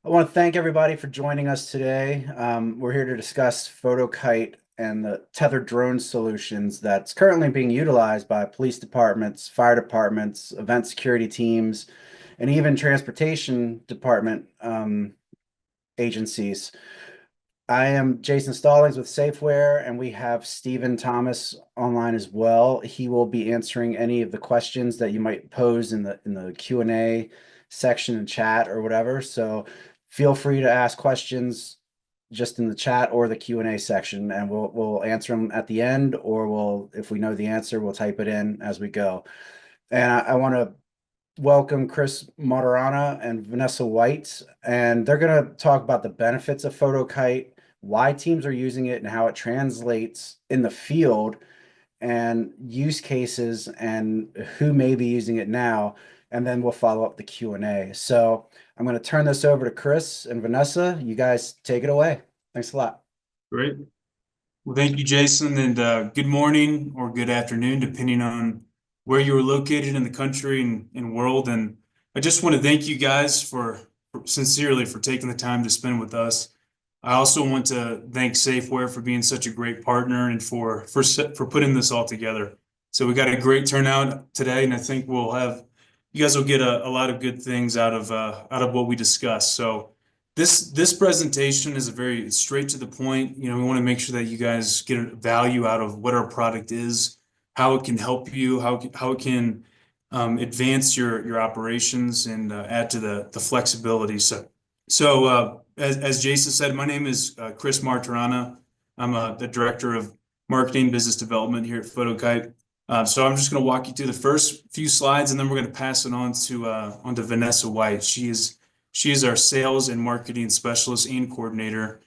I want to thank everybody for joining us today. We're here to discuss Fotokite and the tethered drone solutions that's currently being utilized by police departments, fire departments, event security teams, and even transportation department agencies. I am Jason Stallings with Safeware, and we have Stephen Thomas online as well. He will be answering any of the questions that you might pose in the Q&A section in chat or whatever. So feel free to ask questions just in the chat or the Q&A section, and we'll answer them at the end, or if we know the answer, we'll type it in as we go. And I want to welcome Chris Moderana and Vanessa White, and they're going to talk about the benefits of Fotokite, why teams are using it, and how it translates in the field, and use cases, and who may be using it now. And then we'll follow up the Q&A. So I'm going to turn this over to Chris and Vanessa. You guys take it away. Thanks a lot. Great. Well, thank you, Jason, and good morning or good afternoon, depending on where you're located in the country and world. And I just want to thank you guys sincerely for taking the time to spend with us. I also want to thank Safeware for being such a great partner and for putting this all together. So we got a great turnout today, and I think you guys will get a lot of good things out of what we discussed. So this presentation is very straight to the point. We want to make sure that you guys get value out of what our product is, how it can help you, how it can advance your operations and add to the flexibility. So as Jason said, my name is Chris Martirana. I'm the Director of Marketing Business Development here at Fotokite. So I'm just going to walk you through the first few slides, and then we're going to pass it on to Vanessa White. She is our sales and marketing specialist and coordinator.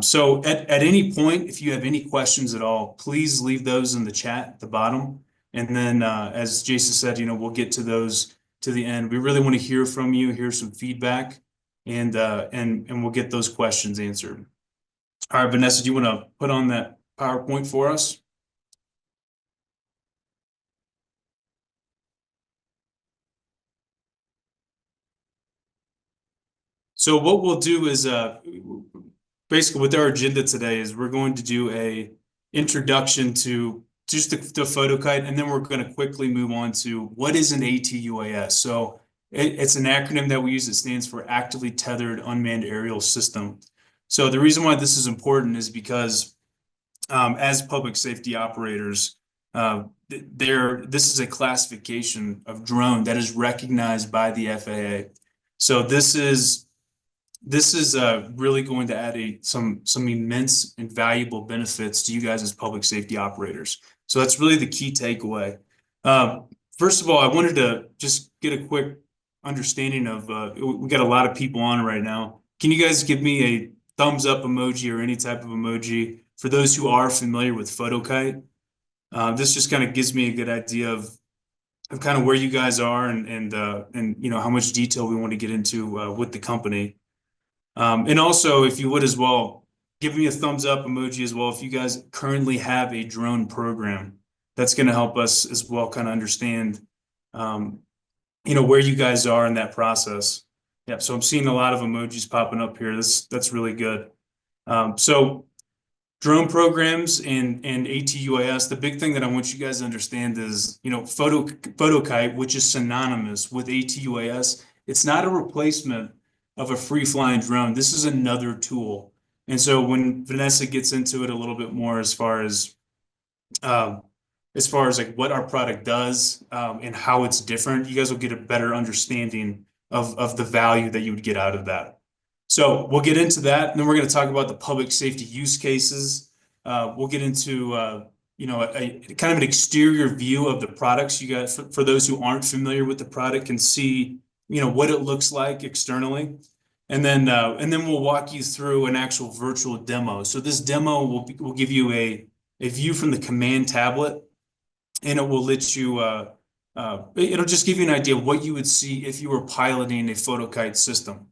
So at any point, if you have any questions at all, please leave those in the chat at the bottom. And then, as Jason said, we'll get to those to the end. We really want to hear from you, hear some feedback, and we'll get those questions answered. All right, Vanessa, do you want to put on that PowerPoint for us? So what we'll do is basically with our agenda today is we're going to do a introduction to just the Fotokite, and then we're going to quickly move on to what is an ATUAS. So it's an acronym that we use. It stands for Actively Tethered Unmanned Aerial System. So the reason why this is important is because as public safety operators, this is a classification of drone that is recognized by the FAA. So this is really going to add some immense and valuable benefits to you guys as public safety operators. So that's really the key takeaway. First of all, I wanted to just get a quick understanding of, we got a lot of people on right now. Can you guys give me a thumbs up emoji or any type of emoji for those who are familiar with Fotokite? This just kind of gives me a good idea of kind of where you guys are and how much detail we want to get into with the company. And also, if you would as well, give me a thumbs up emoji as well if you guys currently have a drone program. That's going to help us as well kind of understand, where you guys are in that process. Yeah, so I'm seeing a lot of emojis popping up here. That's really good. So drone programs and ATUAS, the big thing that I want you guys to understand is, Fotokite, which is synonymous with ATUAS, it's not a replacement of a free-flying drone. This is another tool. And so when Vanessa gets into it a little bit more as far as like what our product does and how it's different, you guys will get a better understanding of the value that you would get out of that. So we'll get into that, and then we're going to talk about the public safety use cases. We'll get into a kind of an exterior view of the products. You guys, for those who aren't familiar with the product, can see what it looks like externally. And then we'll walk you through an actual virtual demo. So this demo will give you a view from the command tablet, and it will let you, it'll just give you an idea of what you would see if you were piloting a Fotokite system.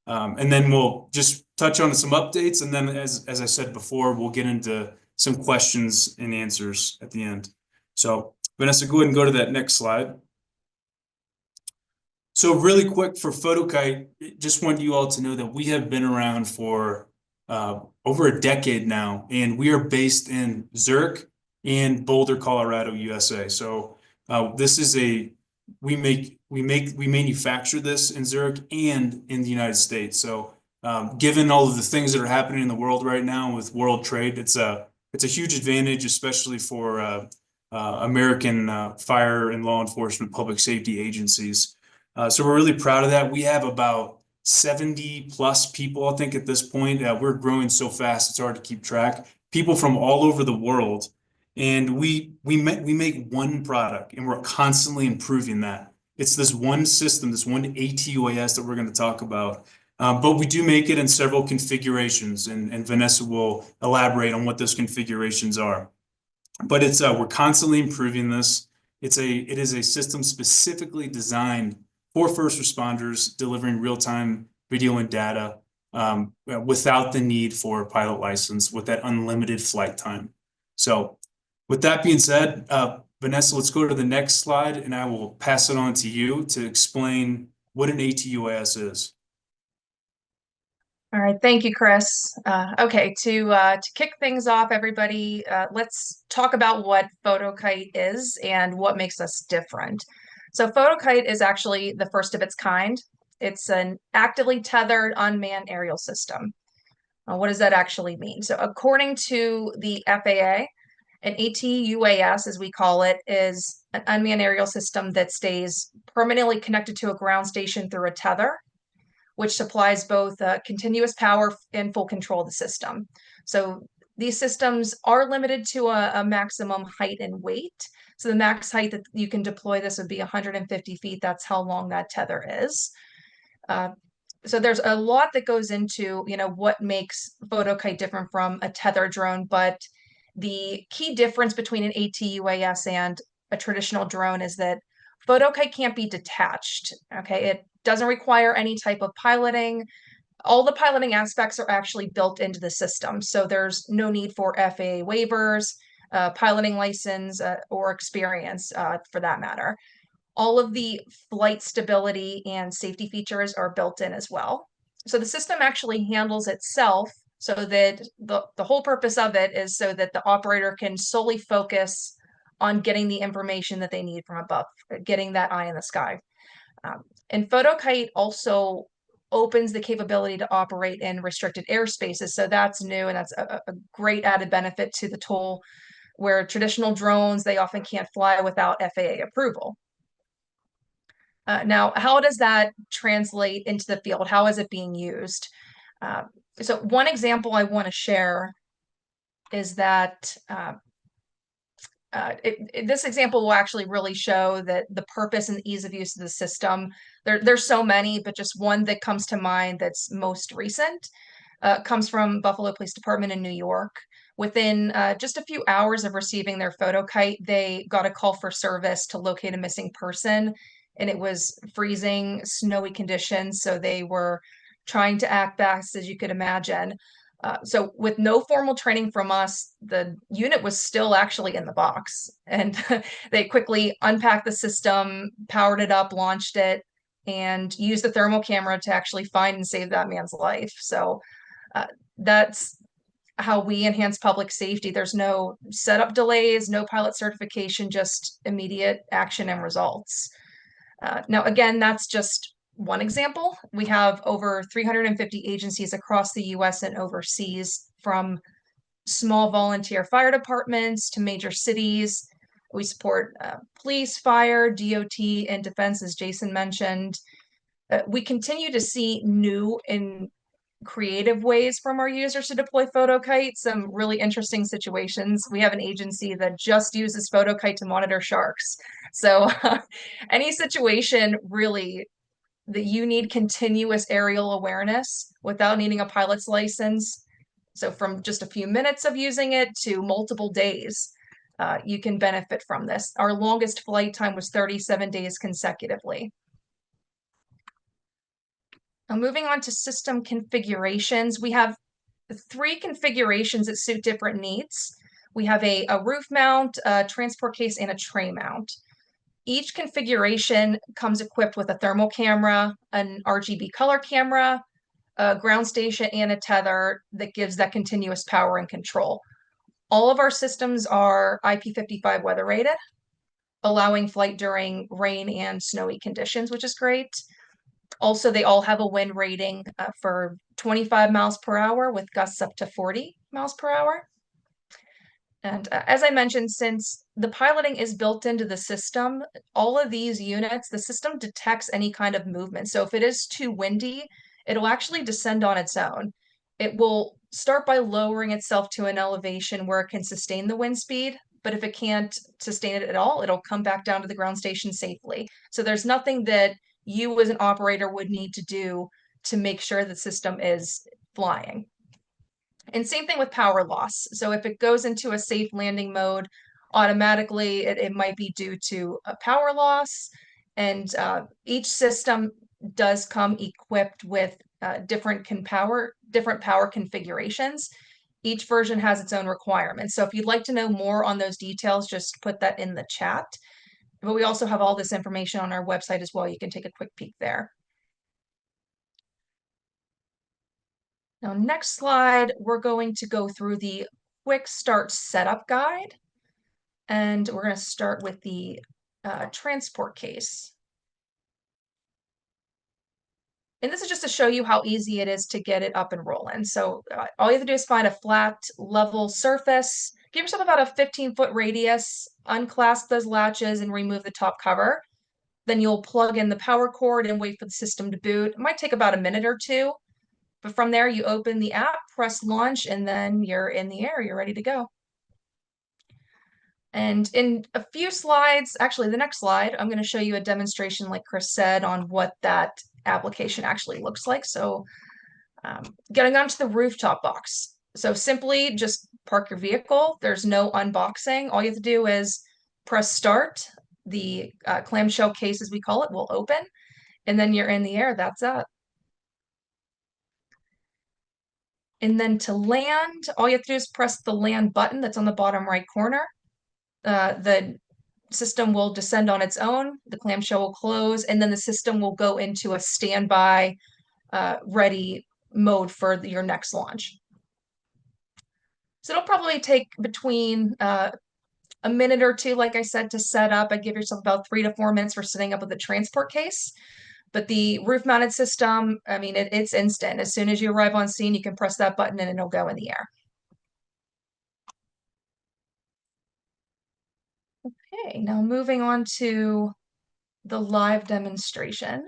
And then we'll just touch on some updates. And then as I said before, we'll get into some questions and answers at the end. So Vanessa, go ahead and go to that next slide. So really quick for Fotokite, just want you all to know that we have been around for over a decade now, and we are based in Zurich and Boulder, Colorado, USA. So this is we manufacture this in Zurich and in the United States. So given all of the things that are happening in the world right now with world trade, it's a huge advantage, especially for American fire and law enforcement, public safety agencies. So we're really proud of that. We have about 70 plus people, I think, at this point. We're growing so fast, it's hard to keep track. People from all over the world. And we make one product and we're constantly improving that. It's this one system, this one ATUAS that we're going to talk about. But we do make it in several configurations, and Vanessa will elaborate on what those configurations are. But we're constantly improving this. It is a system specifically designed for first responders, delivering real-time video and data without the need for a pilot license, with that unlimited flight time. So with that being said, Vanessa, let's go to the next slide, and I will pass it on to you to explain what an ATUAS is. All right, thank you, Chris. Okay, to kick things off, everybody, let's talk about what Fotokite is and what makes us different. So Fotokite is actually the first of its kind. It's an actively tethered unmanned aerial system. What does that actually mean? So according to the FAA, an ATUAS, as we call it, is an unmanned aerial system that stays permanently connected to a ground station through a tether, which supplies both continuous power and full control of the system. So these systems are limited to a maximum height and weight. So the max height that you can deploy this would be 150 feet. That's how long that tether is. So there's a lot that goes into, what makes Fotokite different from a tether drone, but the key difference between an ATUAS and a traditional drone is that Fotokite can't be detached. Okay, it doesn't require any type of piloting. All the piloting aspects are actually built into the system. So there's no need for FAA waivers, piloting license, or experience for that matter. All of the flight stability and safety features are built in as well. So the system actually handles itself, so that the whole purpose of it is so that the operator can solely focus on getting the information that they need from above, getting that eye in the sky. And Fotokite also opens the capability to operate in restricted airspaces. So that's new, and that's a great added benefit to the tool, where traditional drones, they often can't fly without FAA approval. Now, how does that translate into the field? How is it being used? So one example I want to share is that this example will actually really show that the purpose and ease of use of the system. There's so many, but just one that comes to mind that's most recent comes from Buffalo Police Department in New York. Within just a few hours of receiving their Fotokite, they got a call for service to locate a missing person, and it was freezing, snowy conditions. So they were trying to act fast, as you could imagine. So with no formal training from us, the unit was still actually in the box, and they quickly unpacked the system, powered it up, launched it, and used the thermal camera to actually find and save that man's life. So that's how we enhance public safety. There's no setup delays, no pilot certification, just immediate action and results. Now, again, that's just one example. We have over 350 agencies across the US and overseas, from small volunteer fire departments to major cities. We support police, fire, DOT, and defense, as Jason mentioned. We continue to see new and creative ways from our users to deploy Fotokite, some really interesting situations. We have an agency that just uses Fotokite to monitor sharks. So any situation really that you need continuous aerial awareness without needing a pilot's license. So from just a few minutes of using it to multiple days, you can benefit from this. Our longest flight time was 37 days consecutively. Now, moving on to system configurations, we have 3 configurations that suit different needs. We have a roof mount, a transport case, and a tray mount. Each configuration comes equipped with a thermal camera, an RGB color camera, a ground station, and a tether that gives that continuous power and control. All of our systems are IP55 weather rated, allowing flight during rain and snowy conditions, which is great. Also, they all have a wind rating for 25 miles per hour with gusts up to 40 miles per hour. And as I mentioned, since the piloting is built into the system, all of these units, the system detects any kind of movement. So if it is too windy, it'll actually descend on its own. It will start by lowering itself to an elevation where it can sustain the wind speed, but if it can't sustain it at all, it'll come back down to the ground station safely. So there's nothing that you as an operator would need to do to make sure the system is flying. And same thing with power loss. So if it goes into a safe landing mode, automatically it might be due to a power loss. And each system does come equipped with different power configurations. Each version has its own requirements. So if you'd like to know more on those details, just put that in the chat. But we also have all this information on our website as well. You can take a quick peek there. Now, next slide, we're going to go through the quick start setup guide. And we're going to start with the transport case. And this is just to show you how easy it is to get it up and rolling. So all you have to do is find a flat, level surface, give yourself about a 15-foot radius, unclasp those latches and remove the top cover. Then you'll plug in the power cord and wait for the system to boot. It might take about a minute or two. But from there, you open the app, press launch, and then you're in the air. You're ready to go. And in a few slides, actually the next slide, I'm going to show you a demonstration, like Chris said, on what that application actually looks like. So getting onto the rooftop box. So simply just park your vehicle. There's no unboxing. All you have to do is press start. The clamshell case, as we call it, will open. And then you're in the air. That's it. And then to land, all you have to do is press the land button that's on the bottom right corner. The system will descend on its own, the clamshell will close, and then the system will go into a standby ready mode for your next launch. So it'll probably take between a minute or two, like I said, to set up. I'd give yourself about 3 to 4 minutes for setting up with the transport case. But the roof-mounted system, I mean, it's instant. As soon as you arrive on scene, you can press that button and it'll go in the air. Okay, now moving on to the live demonstration.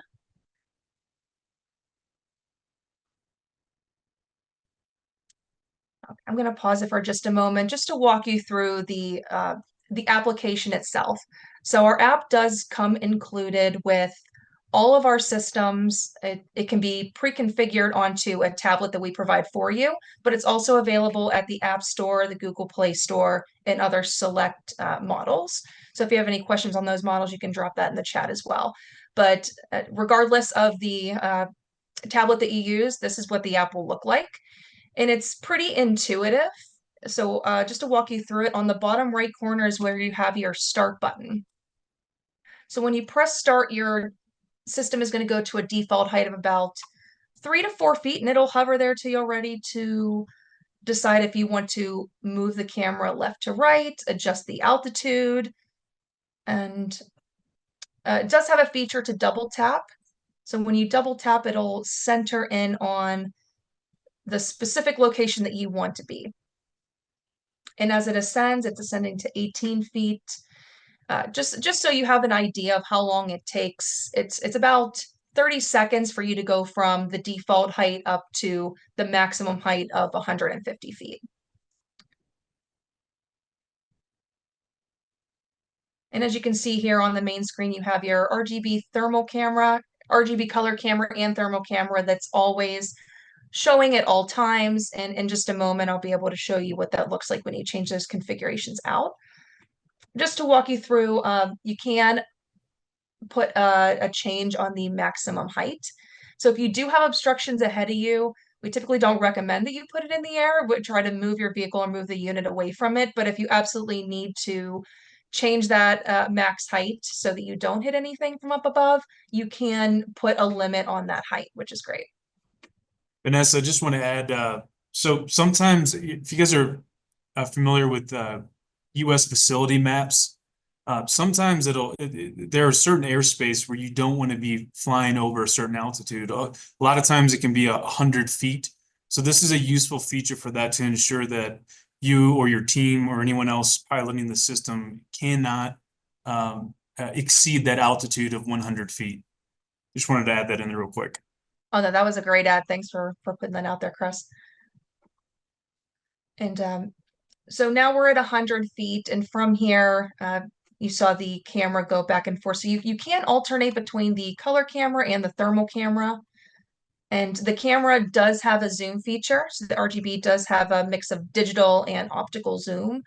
I'm going to pause it for just a moment just to walk you through the application itself. So our app does come included with all of our systems. It can be pre-configured onto a tablet that we provide for you, but it's also available at the App Store, the Google Play Store, and other select models. So if you have any questions on those models, you can drop that in the chat as well. But regardless of the tablet that you use, this is what the app will look like. And it's pretty intuitive. So just to walk you through it, on the bottom right corner is where you have your start button. So when you press start, your system is going to go to a default height of about 3 to 4 feet, and it'll hover there till you're ready to decide if you want to move the camera left to right, adjust the altitude, and it does have a feature to double tap. So when you double tap, it'll center in on the specific location that you want to be. And as it ascends, it's ascending to 18 feet. Just so you have an idea of how long it takes, it's about 30 seconds for you to go from the default height up to the maximum height of 150 feet. And as you can see here on the main screen, you have your RGB thermal camera, RGB color camera, and thermal camera that's always showing at all times. And in just a moment, I'll be able to show you what that looks like when you change those configurations out. Just to walk you through, you can put a change on the maximum height. So if you do have obstructions ahead of you, we typically don't recommend that you put it in the air, but try to move your vehicle or move the unit away from it. But if you absolutely need to change that max height so that you don't hit anything from up above, you can put a limit on that height, which is great. Vanessa, I just want to add, so sometimes if you guys are familiar with US facility maps, sometimes there are certain airspace where you don't want to be flying over a certain altitude. A lot of times it can be 100 feet. So this is a useful feature for that, to ensure that you or your team or anyone else piloting the system cannot exceed that altitude of 100 feet. Just wanted to add that in there real quick. Oh, no, that was a great ad. Thanks for putting that out there, Chris. And so now we're at 100 feet, and from here, you saw the camera go back and forth. So you can alternate between the color camera and the thermal camera. And the camera does have a zoom feature. So the RGB does have a mix of digital and optical zoom.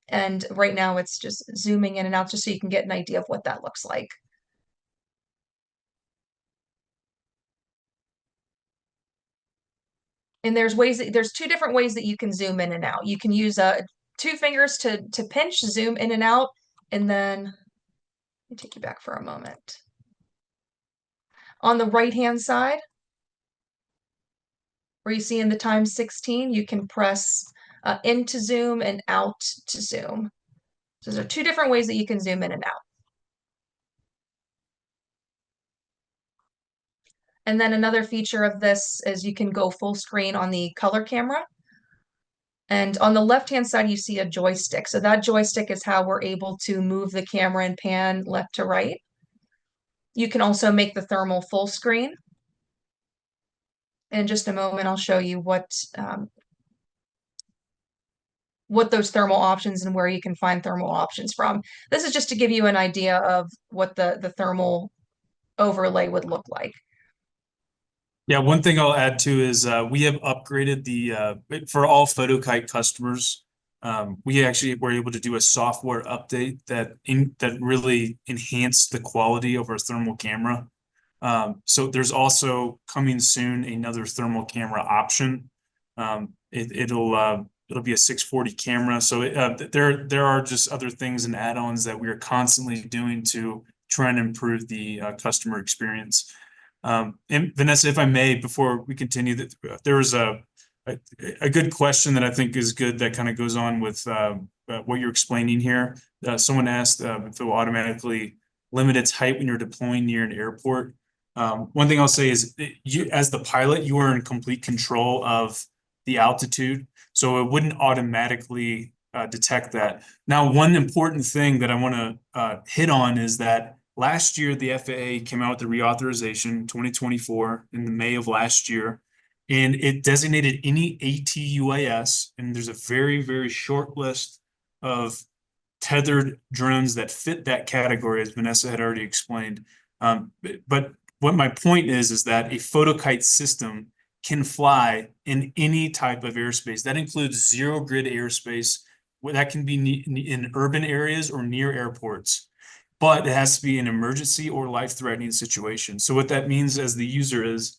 And right now it's just zooming in and out just so you can get an idea of what that looks like. And there's two different ways that you can zoom in and out. You can use two fingers to pinch, zoom in and out, and then let me take you back for a moment. On the right-hand side, where you see in the times 16, you can press in to zoom and out to zoom. So there are two different ways that you can zoom in and out. And then another feature of this is you can go full screen on the color camera. And on the left-hand side, you see a joystick. So that joystick is how we're able to move the camera and pan left to right. You can also make the thermal full screen. In just a moment, I'll show you what those thermal options and where you can find thermal options from. This is just to give you an idea of what the thermal overlay would look like. Yeah, one thing I'll add too is we have upgraded for all Fotokite customers. We actually were able to do a software update that really enhanced the quality of our thermal camera. So there's also coming soon another thermal camera option. It'll be a 640 camera. So there are just other things and add-ons that we are constantly doing to try and improve the customer experience. And Vanessa, if I may, before we continue, there was a good question that I think is good that kind of goes on with what you're explaining here. Someone asked if it will automatically limit its height when you're deploying near an airport. One thing I'll say is you, as the pilot, you are in complete control of the altitude, so it wouldn't automatically detect that. Now, one important thing that I want to hit on is that last year, the FAA came out with the reauthorization 2024 in the May of last year, and it designated any ATUAS, and there's a very, very short list of tethered drones that fit that category, as Vanessa had already explained. But what my point is that a Fotokite system can fly in any type of airspace. That includes zero grid airspace. That can be in urban areas or near airports. But it has to be an emergency or life-threatening situation. So what that means as the user is,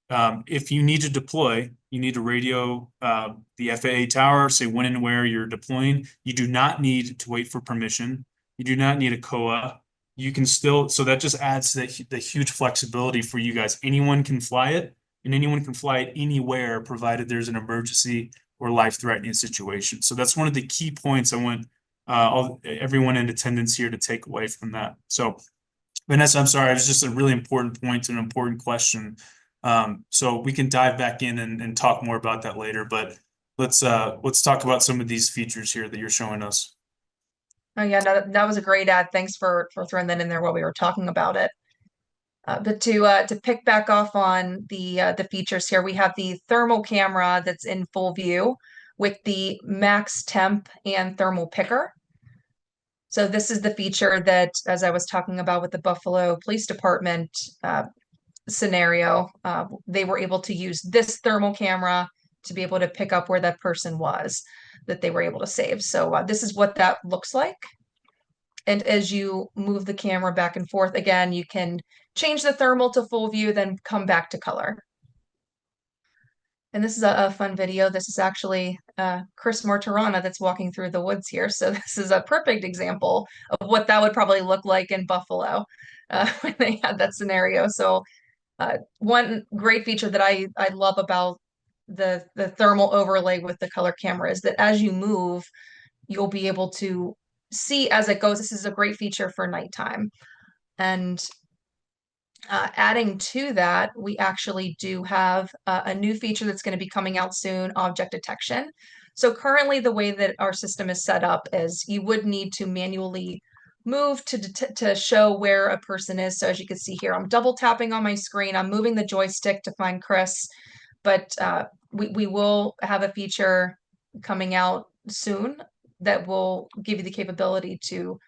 if you need to deploy, you need to radio the FAA tower, say when and where you're deploying. You do not need to wait for permission. You do not need a COA. You can still, so that just adds to the huge flexibility for you guys. Anyone can fly it, and anyone can fly it anywhere, provided there's an emergency or life-threatening situation. So that's one of the key points I want everyone in attendance here to take away from that. So Vanessa, I'm sorry, it was just a really important point and an important question. So we can dive back in and talk more about that later, but let's talk about some of these features here that you're showing us. Oh yeah, no, that was a great ad. Thanks for throwing that in there while we were talking about it. But to pick back off on the features here, we have the thermal camera that's in full view with the max temp and thermal picker. So this is the feature that, as I was talking about with the Buffalo Police Department scenario, they were able to use this thermal camera to be able to pick up where that person was that they were able to save. So this is what that looks like. And as you move the camera back and forth, again, you can change the thermal to full view, then come back to color. And this is a fun video. This is actually Chris Martirana that's walking through the woods here. So this is a perfect example of what that would probably look like in Buffalo when they had that scenario. So one great feature that I love about the thermal overlay with the color camera is that as you move, you'll be able to see as it goes. This is a great feature for nighttime. And adding to that, we actually do have a new feature that's going to be coming out soon, object detection. So currently the way that our system is set up is you would need to manually move to show where a person is. So as you can see here, I'm double tapping on my screen. I'm moving the joystick to find Chris, but we will have a feature coming out soon that will give you the capability to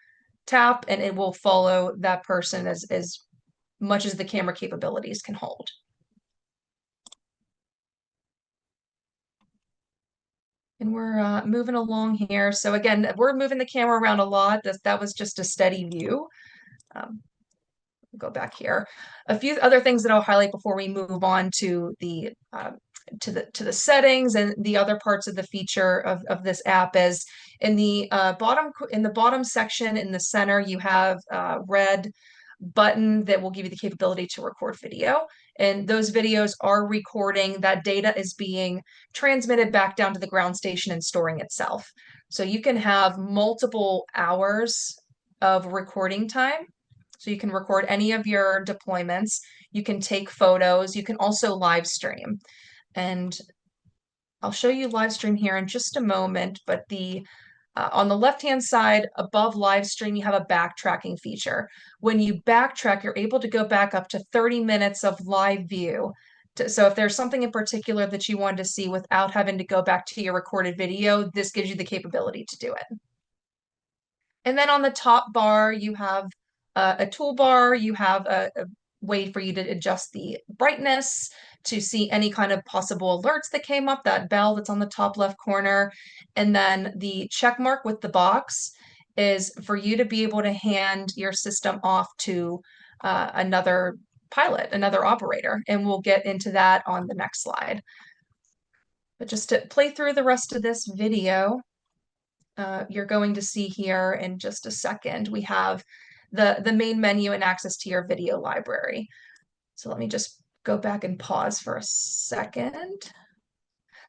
tap and it will follow that person as much as the camera capabilities can hold. And we're moving along here. So again, we're moving the camera around a lot. That was just a steady view. Go back here. A few other things that I'll highlight before we move on to the settings and the other parts of the feature of this app is in the bottom section in the center, you have a red button that will give you the capability to record video. And those videos are recording. That data is being transmitted back down to the ground station and storing itself. So you can have multiple hours of recording time. So you can record any of your deployments. You can take photos. You can also live stream. And I'll show you live stream here in just a moment, but on the left-hand side above live stream, you have a backtracking feature. When you backtrack, you're able to go back up to 30 minutes of live view. So if there's something in particular that you wanted to see without having to go back to your recorded video, this gives you the capability to do it. And then on the top bar, you have a toolbar, you have a way for you to adjust the brightness, to see any kind of possible alerts that came up, that bell that's on the top left corner. And then the check mark with the box is for you to be able to hand your system off to another pilot, another operator. And we'll get into that on the next slide. But just to play through the rest of this video, you're going to see here in just a second, we have the main menu and access to your video library. So let me just go back and pause for a second.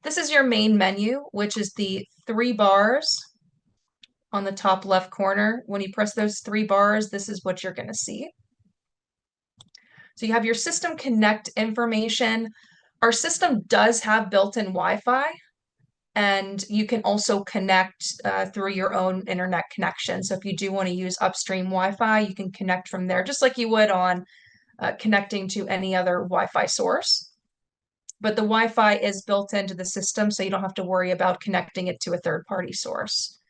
This is your main menu, which is the 3 bars on the top left corner. When you press those 3 bars, this is what you're going to see. So you have your system connect information. Our system does have built-in Wi-Fi, and you can also connect through your own internet connection. So if you do want to use upstream Wi-Fi, you can connect from there, just like you would on connecting to any other Wi-Fi source. But the Wi-Fi is built into the system, so you don't have to worry about connecting it to a third-party source.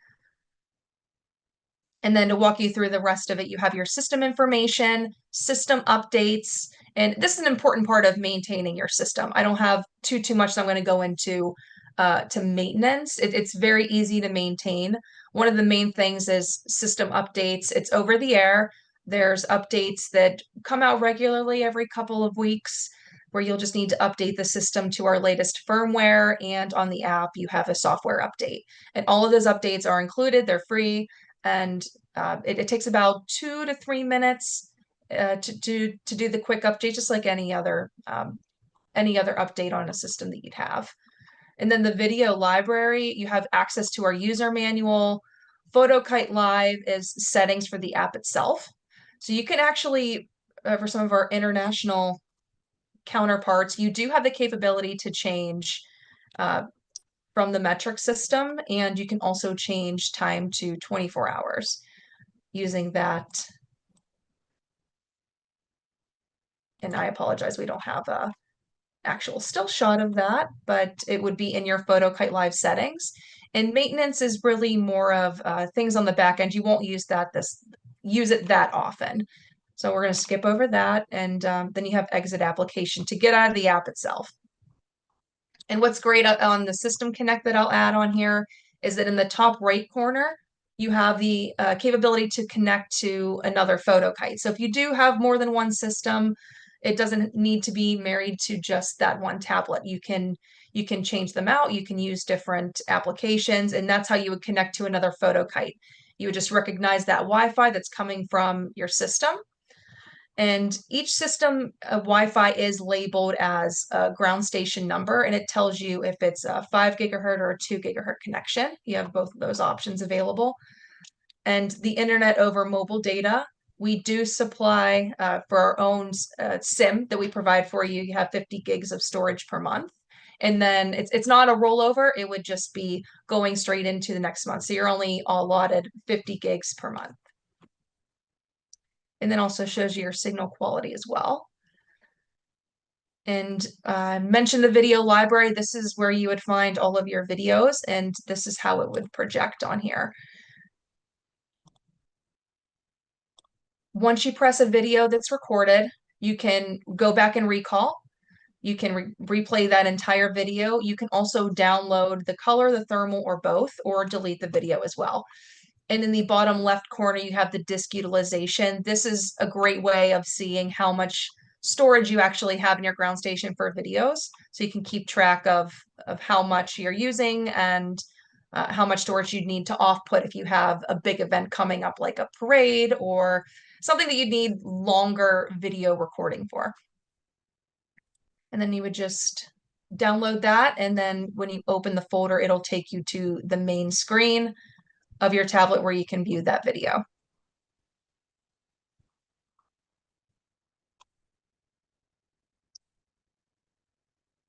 And then to walk you through the rest of it, you have your system information, system updates, and this is an important part of maintaining your system. I don't have too much that I'm going to go into to maintenance. It's very easy to maintain. One of the main things is system updates. It's over the air. There's updates that come out regularly every couple of weeks where you'll just need to update the system to our latest firmware, and on the app you have a software update. And all of those updates are included, they're free, and it takes about 2 to 3 minutes to do the quick update, just like any other update on a system that you'd have. And then the video library, you have access to our user manual. Fotokite Live is settings for the app itself. So you can actually, for some of our international counterparts, you do have the capability to change from the metric system, and you can also change time to 24 hours using that. And I apologize, we don't have a actual still shot of that, but it would be in your Fotokite Live settings. And maintenance is really more of things on the back end. You won't use it that often. So we're going to skip over that, and then you have exit application to get out of the app itself. And what's great on the System Connect that I'll add on here is that in the top right corner, you have the capability to connect to another Fotokite. So if you do have more than one system, it doesn't need to be married to just that one tablet. You can You can change them out. You can use different applications, and that's how you would connect to another Fotokite. You would just recognize that Wi-Fi that's coming from your system. And each system Wi-Fi is labeled as a ground station number, and it tells you if it's a 5 gigahertz or a 2 gigahertz connection. You have both of those options available. And the internet over mobile data, we do supply for our own SIM that we provide for you. You have 50 gigs of storage per month. And then it's not a rollover. It would just be going straight into the next month. So you're only allotted 50 gigs per month. And then also shows you your signal quality as well. And mention the video library. This is where you would find all of your videos, and this is how it would project on here. Once you press a video that's recorded, you can go back and recall. You can replay that entire video. You can also download the color, the thermal, or both, or delete the video as well. And in the bottom left corner, you have the disk utilization. This is a great way of seeing how much storage you actually have in your ground station for videos. So you can keep track of how much you're using and how much storage you'd need to off-put if you have a big event coming up, like a parade or something that you'd need longer video recording for. And then you would just download that. And then when you open the folder, it'll take you to the main screen of your tablet where you can view that video.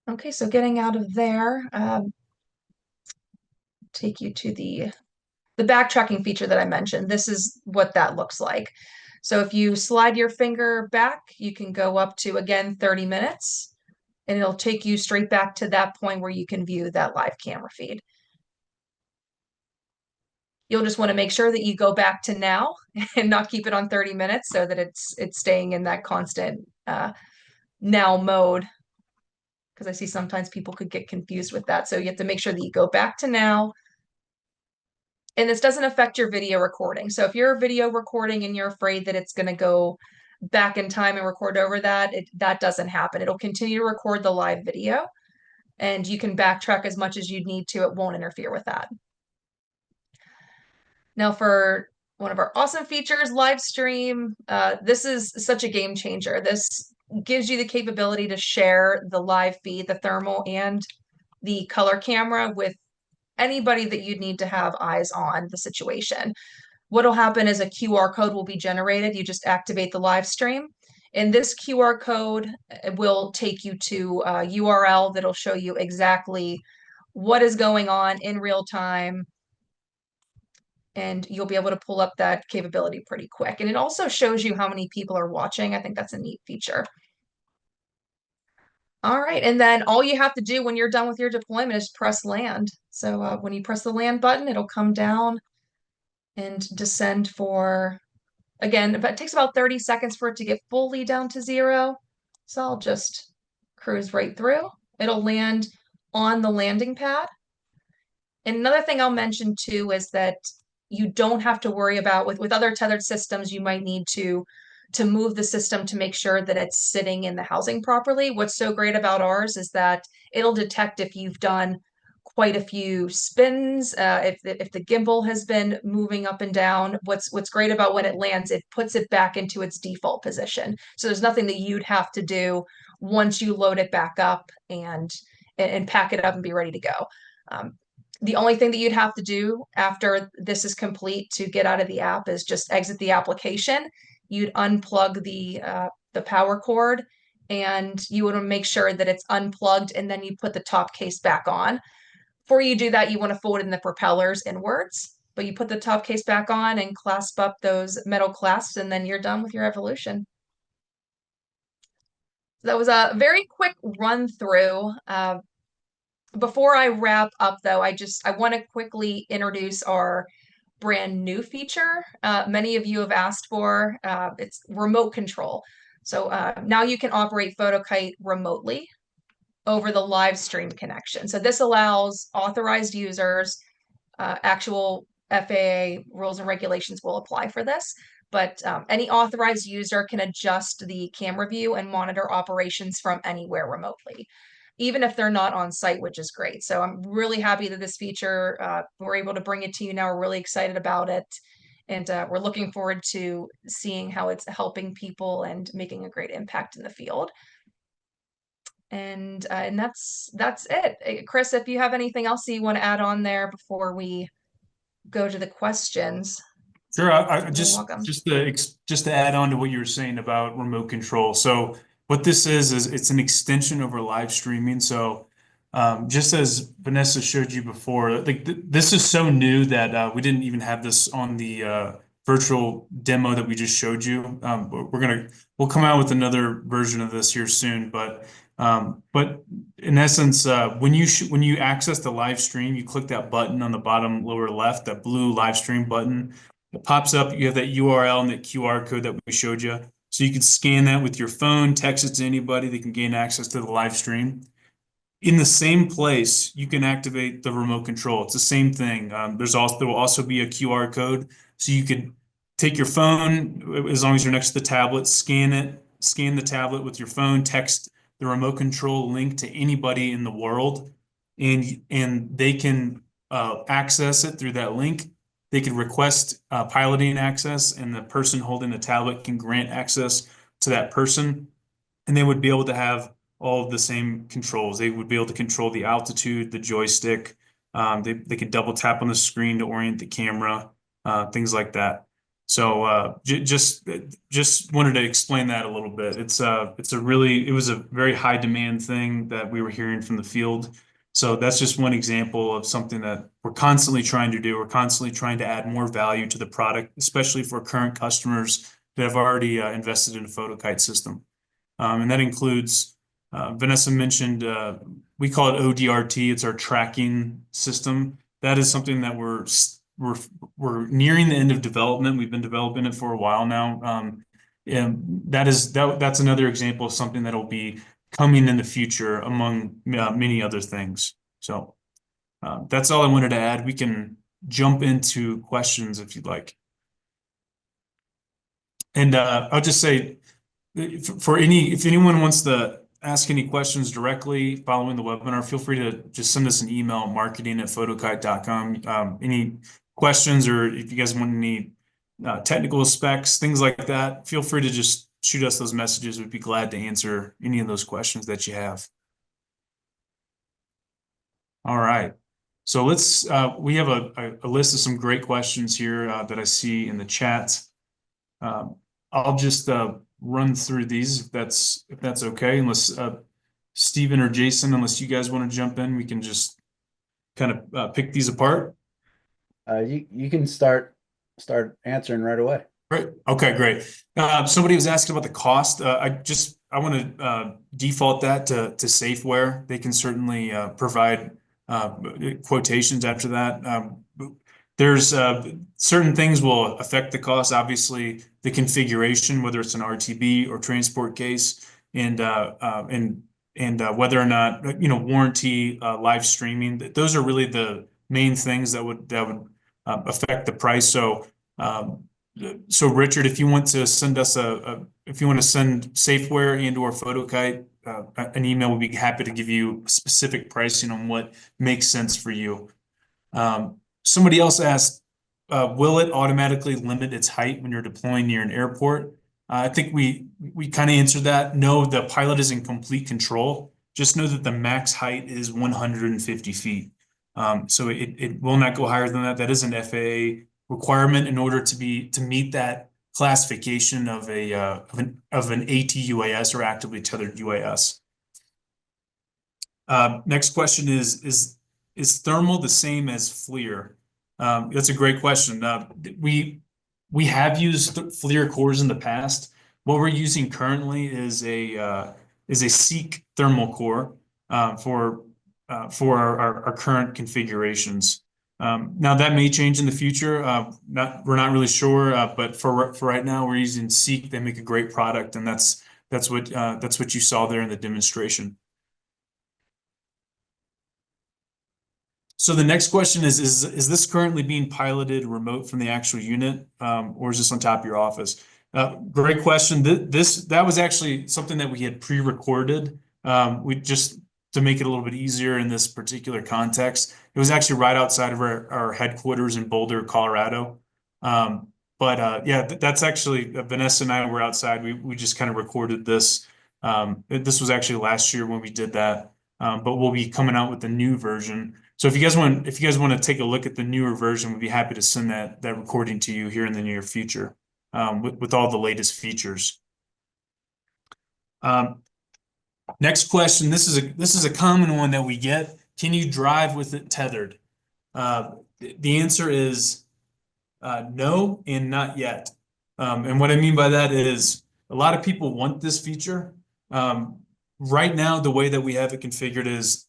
Okay, so getting out of there, take you to the backtracking feature that I mentioned. This is what that looks like. So if you slide your finger back, you can go up to, again, 30 minutes, and it'll take you straight back to that point where you can view that live camera feed. You'll just want to make sure that you go back to now and not keep it on 30 minutes so that it's staying in that constant now mode, because I see sometimes people could get confused with that. So you have to make sure that you go back to now. And this doesn't affect your video recording. So if you're video recording and you're afraid that it's going to go back in time and record over that, that doesn't happen. It'll continue to record the live video, and you can backtrack as much as you need to. It won't interfere with that. Now for one of our awesome features, live stream. This is such a game changer. This gives you the capability to share the live feed, the thermal and the color camera with anybody that you'd need to have eyes on the situation. What'll happen is a QR code will be generated. You just activate the live stream, and this QR code will take you to a URL that'll show you exactly what is going on in real time, and you'll be able to pull up that capability pretty quick. And it also shows you how many people are watching. I think that's a neat feature. All right, and then all you have to do when you're done with your deployment is press land. So when you press the land button, it'll come down and descend for, again, it takes about 30 seconds for it to get fully down to 0. So I'll just cruise right through. It'll land on the landing pad. And another thing I'll mention too is that you don't have to worry about, with other tethered systems, you might need to move the system to make sure that it's sitting in the housing properly. What's so great about ours is that it'll detect if you've done quite a few spins, if the gimbal has been moving up and down. What's great about when it lands, it puts it back into its default position. So there's nothing that you'd have to do once you load it back up and pack it up and be ready to go. The only thing that you'd have to do after this is complete to get out of the app is just exit the application. You'd unplug the power cord, and you want to make sure that it's unplugged, and then you put the top case back on. Before you do that, you want to fold in the propellers inwards, but you put the top case back on and clasp up those metal clasps, and then you're done with your evolution. That was a very quick run through. Before I wrap up, though, I want to quickly introduce our brand new feature many of you have asked for. It's remote control. So now you can operate Fotokite remotely over the live stream connection. So this allows authorized users, actual FAA rules and regulations will apply for this, but any authorized user can adjust the camera view and monitor operations from anywhere remotely. even if they're not on site, which is great. So I'm really happy that this feature, we're able to bring it to you now. We're really excited about it. And we're looking forward to seeing how it's helping people and making a great impact in the field. And that's it. Chris, if you have anything else you want to add on there before we go to the questions. Sure. I You're just welcome. just to add on to what you were saying about remote control. So what this is it's an extension over live streaming. So just as Vanessa showed you before, like this is so new that we didn't even have this on the virtual demo that we just showed you. We'll come out with another version of this here soon. But in essence, when you access the live stream, you click that button on the bottom lower left, that blue live stream button. It pops up, you have that URL and that QR code that we showed you. So you can scan that with your phone, text it to anybody, they can gain access to the live stream. In the same place, you can activate the remote control. It's the same thing. There will also be a QR code. So you could take your phone, as long as you're next to the tablet, scan the tablet with your phone, text the remote control link to anybody in the world, and they can access it through that link. They could request piloting access, and the person holding the tablet can grant access to that person, and they would be able to have all of the same controls. They would be able to control the altitude, the joystick. They could double tap on the screen to orient the camera, things like that. So just wanted to explain that a little bit. It was a very high demand thing that we were hearing from the field. So that's just one example of something that we're constantly trying to do. We're constantly trying to add more value to the product, especially for current customers that have already invested in a Fotokite system. And that includes, Vanessa mentioned, we call it ODRT. It's our tracking system. That is something that we're nearing the end of development. We've been developing it for a while now. And that's another example of something that'll be coming in the future among many other things. So that's all I wanted to add. We can jump into questions if you'd like. And I'll just say, if anyone wants to ask any questions directly following the webinar, feel free to just send us an email, marketing@fotokite.com. Any questions, or if you guys want any technical specs, things like that, feel free to just shoot us those messages. We'd be glad to answer any of those questions that you have. All right. So we have a list of some great questions here that I see in the chat. I'll just run through these if that's okay, unless Stephen or Jason, unless you guys want to jump in, we can just kind of pick these apart. You can start answering right away. Right. Okay, great. Somebody was asking about the cost. I want to default that to Safeware. They can certainly provide quotations after that. There's certain things will affect the cost. Obviously, the configuration, whether it's an RTB or transport case, and whether or not warranty, live streaming. Those are really the main things that would affect the price. So Richard, if you want to send us if you want to send Safeware and/or Fotokite an email, we'd be happy to give you specific pricing on what makes sense for you. Somebody else asked, will it automatically limit its height when you're deploying near an airport? I think we kind of answered that. No, the pilot is in complete control. Just know that the max height is 150 feet. So it will not go higher than that. That is an FAA requirement in order to meet that classification of an ATUAS, or actively tethered UAS. Next question is thermal the same as FLIR? That's a great question. We have used FLIR cores in the past. What we're using currently is a SEEK thermal core for our current configurations. Now that may change in the future. We're not really sure, but for right now we're using SEEK. They make a great product, and that's what you saw there in the demonstration. So the next question is this currently being piloted remote from the actual unit, or is this on top of your office? Great question. That was actually something that we had pre-recorded. to make it a little bit easier in this particular context. It was actually right outside of our headquarters in Boulder, Colorado. Yeah, that's actually Vanessa and I were outside. We just kind of recorded this. This was actually last year when we did that. But we'll be coming out with the new version. So if you guys want to take a look at the newer version, we'd be happy to send that recording to you here in the near future, with all the latest features. Next question. This is a common one that we get. Can you drive with it tethered? The answer is no and not yet. And what I mean by that is a lot of people want this feature. Right now, the way that we have it configured is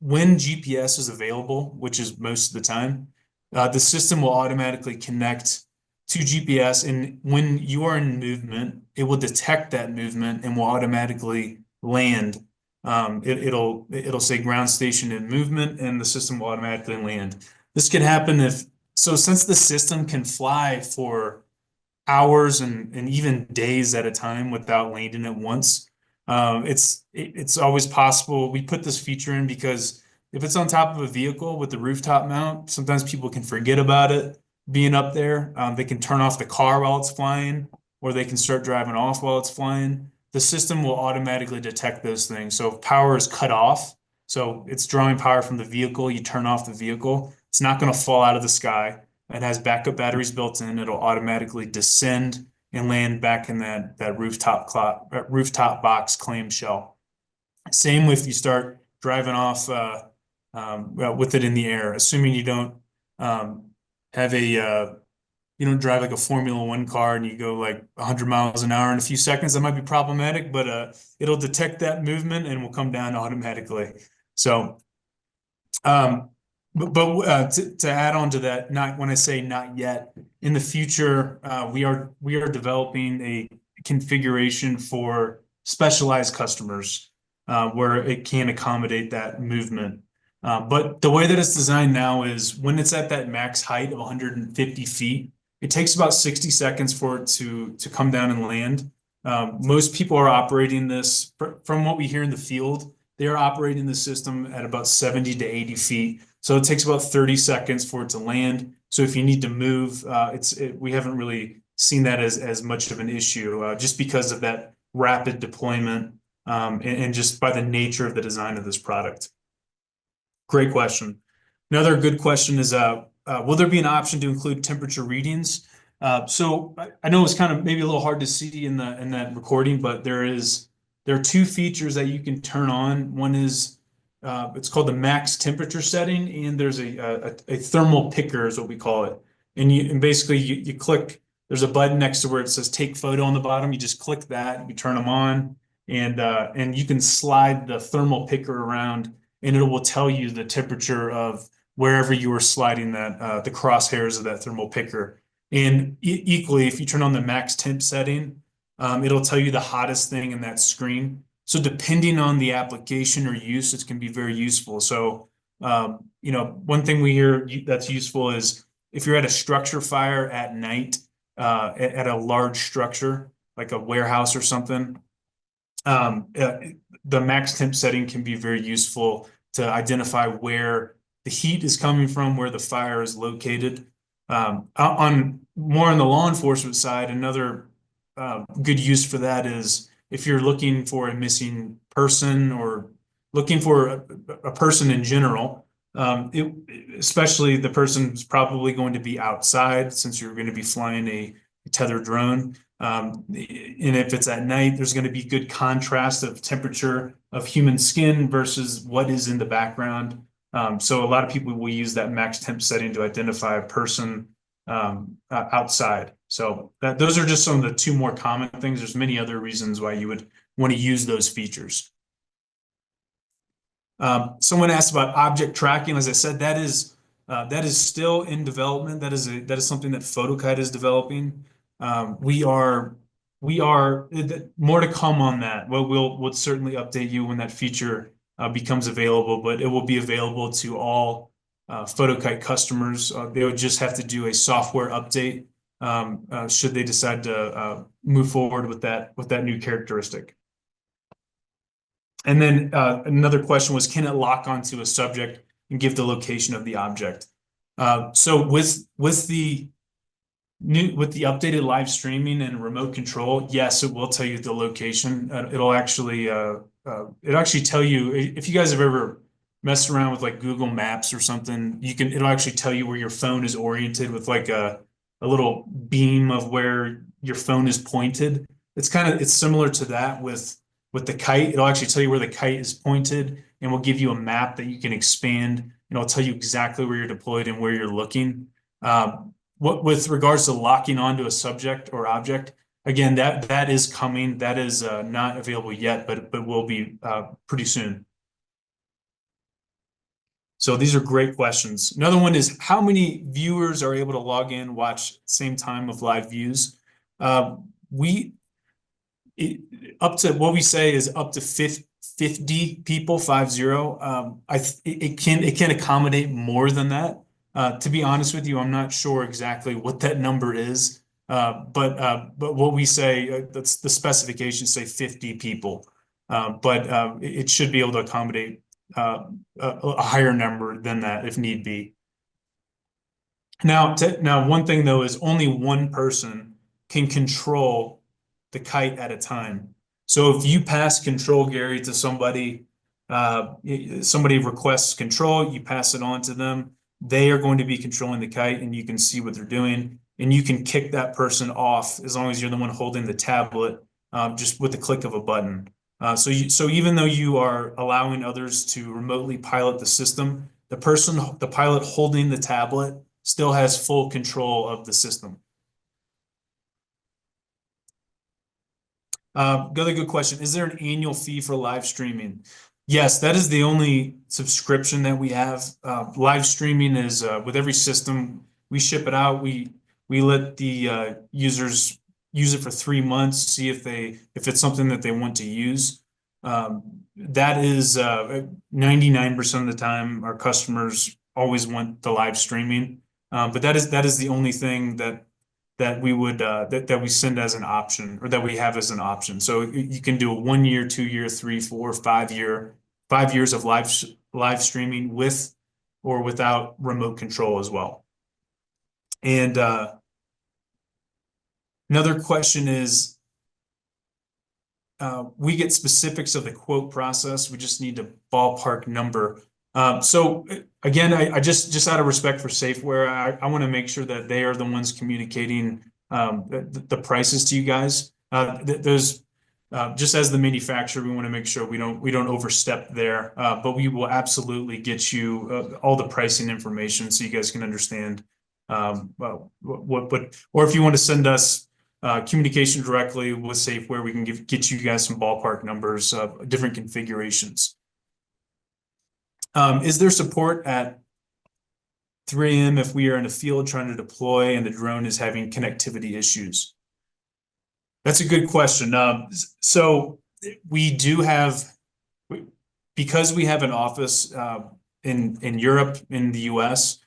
when GPS is available, which is most of the time, the system will automatically connect to GPS. And when you are in movement, it will detect that movement and will automatically land. It'll say ground station in movement, and the system will automatically land. This can happen since the system can fly for hours and even days at a time without landing at once. It's always possible. We put this feature in because if it's on top of a vehicle with the rooftop mount, sometimes people can forget about it being up there. They can turn off the car while it's flying, or they can start driving off while it's flying. The system will automatically detect those things. So if power is cut off, so it's drawing power from the vehicle, you turn off the vehicle, it's not going to fall out of the sky. It has backup batteries built in. It'll automatically descend and land back in that rooftop box clamshell. Same with you start driving off with it in the air, assuming you don't you don't drive like a Formula One car and you go like 100 miles an hour in a few seconds. That might be problematic, but it'll detect that movement and will come down automatically. So, to add on to that, not when I say not yet, in the future, we are developing a configuration for specialized customers where it can accommodate that movement. But the way that it's designed now is when it's at that max height of 150 feet, it takes about 60 seconds for it to come down and land. Most people are operating this, from what we hear in the field, they are operating the system at about 70 to 80 feet. So it takes about 30 seconds for it to land. So if you need to move, we haven't really seen that as much of an issue, just because of that rapid deployment and just by the nature of the design of this product. Great question. Another good question is, will there be an option to include temperature readings? So I know it's kind of maybe a little hard to see in that recording, but there are two features that you can turn on. One is it's called the max temperature setting, and there's a thermal picker is what we call it. And basically you click. There's a button next to where it says take photo on the bottom. You just click that. You turn them on, and you can slide the thermal picker around, and it will tell you the temperature of wherever you are sliding the crosshairs of that thermal picker. And equally, if you turn on the max temp setting, it'll tell you the hottest thing in that screen. So depending on the application or use, it can be very useful. So, one thing we hear that's useful is if you're at a structure fire at night, at a large structure, like a warehouse or something, the max temp setting can be very useful to identify where the heat is coming from, where the fire is located. On the law enforcement side, another good use for that is if you're looking for a missing person or looking for a person in general, especially the person who's probably going to be outside since you're going to be flying a tethered drone. And if it's at night, there's going to be good contrast of temperature of human skin versus what is in the background. So a lot of people will use that max temp setting to identify a person outside. So those are just some of the two more common things. There's many other reasons why you would want to use those features. Someone asked about object tracking. As I said, that is still in development. That is something that Fotokite is developing. We are more to come on that. Well, we'll certainly update you when that feature becomes available, but it will be available to all Fotokite customers. They would just have to do a software update should they decide to move forward with that new characteristic. And then another question was, can it lock onto a subject and give the location of the object? So with the updated live streaming and remote control, yes, it will tell you the location. It'll actually tell you if you guys have ever messed around with like Google Maps or something. It'll actually tell you where your phone is oriented with like a little beam of where your phone is pointed. It's similar to that with the kite. It'll actually tell you where the kite is pointed, and will give you a map that you can expand, and it'll tell you exactly where you're deployed and where you're looking. With regards to locking onto a subject or object, again, that is coming. That is not available yet, but will be pretty soon. So these are great questions. Another one is, how many viewers are able to log in, watch same time of live views? Up to what we say is up to 50 people, 50. It can accommodate more than that. To be honest with you, I'm not sure exactly what that number is. But what we say, that's the specifications say 50 people. But it should be able to accommodate a higher number than that if need be. Now, one thing though is only one person can control the kite at a time. So if you pass control, Gary, to somebody, somebody requests control, you pass it on to them. They are going to be controlling the kite, and you can see what they're doing, and you can kick that person off as long as you're the one holding the tablet, just with the click of a button. So even though you are allowing others to remotely pilot the system, the pilot holding the tablet still has full control of the system. Another good question. Is there an annual fee for live streaming? Yes, that is the only subscription that we have. Live streaming is with every system we ship it out. We let the users use it for 3 months, see if it's something that they want to use. That is 99% of the time our customers always want the live streaming. But that is the only thing that we would that we send as an option, or that we have as an option. So you can do a 1 year, 2 year, 3, 4, 5 year, 5 years of live streaming with or without remote control as well. And another question is, we get specifics of the quote process. We just need a ballpark number. So again, I just out of respect for Safeware, I want to make sure that they are the ones communicating the prices to you guys. There's just as the manufacturer, we want to make sure we don't overstep there. But we will absolutely get you all the pricing information so you guys can understand or if you want to send us communication directly with Safeware, we can get you guys some ballpark numbers of different configurations. Is there support at 3 a.m. if we are in a field trying to deploy and the drone is having connectivity issues? That's a good question. So we do have, because we have an office in Europe, in the US,